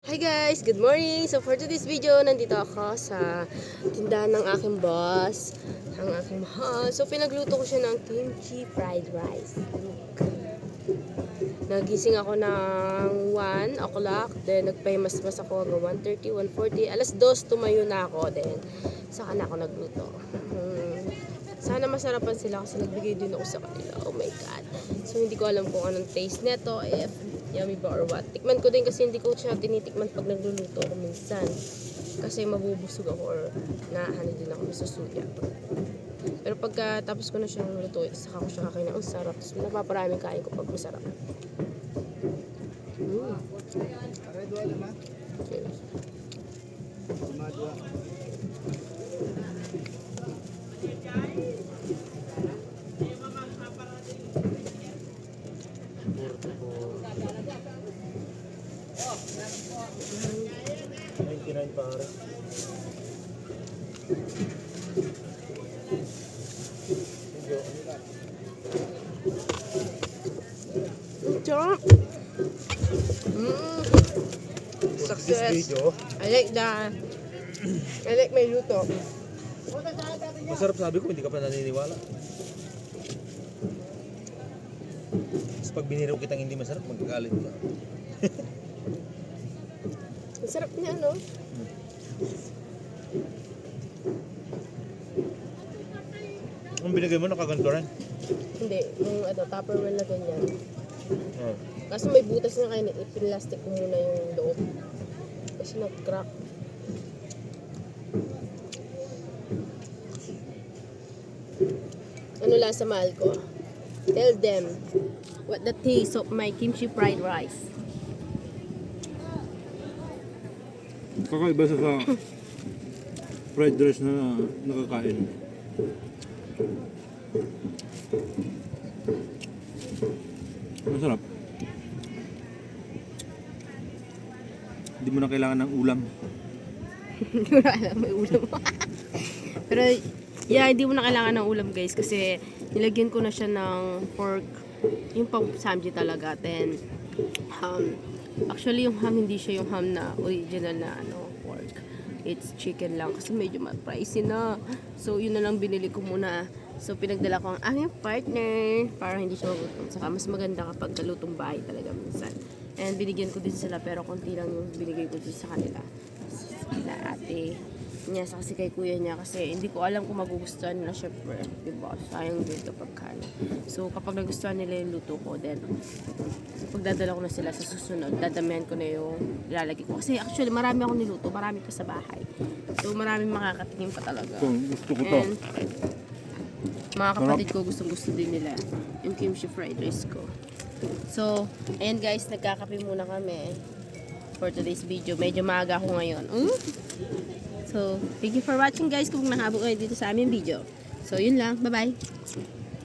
Hi guys! Good morning! So for today's video, nandito ako sa tindahan ng aking boss. Ang aking mahal. So pinagluto ko siya ng kimchi fried rice. Nagising ako ng 1 o'clock. Then nagpahimasmas ako hanggang 1:30, 1:40. Alas 2 tumayo na ako. Then saka na ako nagluto. Sana masarapan sila kasi nagbigay din ako sa kanila. Oh my God. So hindi ko alam kung anong taste neto. If yummy ba or what. Tikman ko din kasi hindi ko siya tinitikman pag nagluluto ako minsan. Kasi mabubusog ako or naahani din ako masusuya. Pero pagka tapos ko na siyang luto, saka ko siya kakain. Ang sarap. Tapos napaparami kain ko pag masarap. Cheers. Pare. Sarap. Success. I like may luto. Masarap, sabi ko, hindi ka pa naniniwala. Tapos pag biniro kitang hindi masarap, magkakalit ka. Ang sarap niya, no? Ang binigay mo, nakaganto rin. Hindi, yung Tupperware na ganyan. Oh. Kasi may butas na kayo, ipinlastic ko muna yung loob. Kasi nag-crack. Ano lasa mahal ko? Tell them what the taste of my kimchi fried rice. Kakaiba sa fried rice na nakakain. Masarap. Hindi mo na kailangan ng ulam. Hindi mo na kailangan may ulam. Pero, yeah, hindi mo na kailangan ng ulam guys kasi nilagyan ko na siya ng pork. Yung pang samji talaga. Then, ham. Actually, yung ham hindi siya yung ham na original na pork. It's chicken lang kasi medyo pricey na. So, yun na lang binili ko muna. So, pinagdala ko ang aking partner para hindi siya magutom. Saka, mas maganda kapag kalutong bahay talaga minsan. And binigyan ko din sila pero konti lang yung binigay ko din sa kanila. Sila ate niya sa kasi kay kuya niya kasi hindi ko alam kung magugustuhan nila syempre. Diba? Sayang din ito pagkain. So, kapag nagustuhan nila yung luto ko, then pagdadala ko na sila sa susunod, dadamihan ko na yung ilalagay ko. Kasi actually, marami akong niluto. Marami pa sa bahay. So, maraming makakatingin pa talaga. Gusto ko to. And, mga kapatid ko gustong-gusto din nila yung kimchi fried rice ko. So, ayan guys, nagkakape muna kami for today's video. Medyo maaga ako ngayon. So, thank you for watching guys kung nahabol kayo dito sa aming video. So, yun lang. Bye-bye!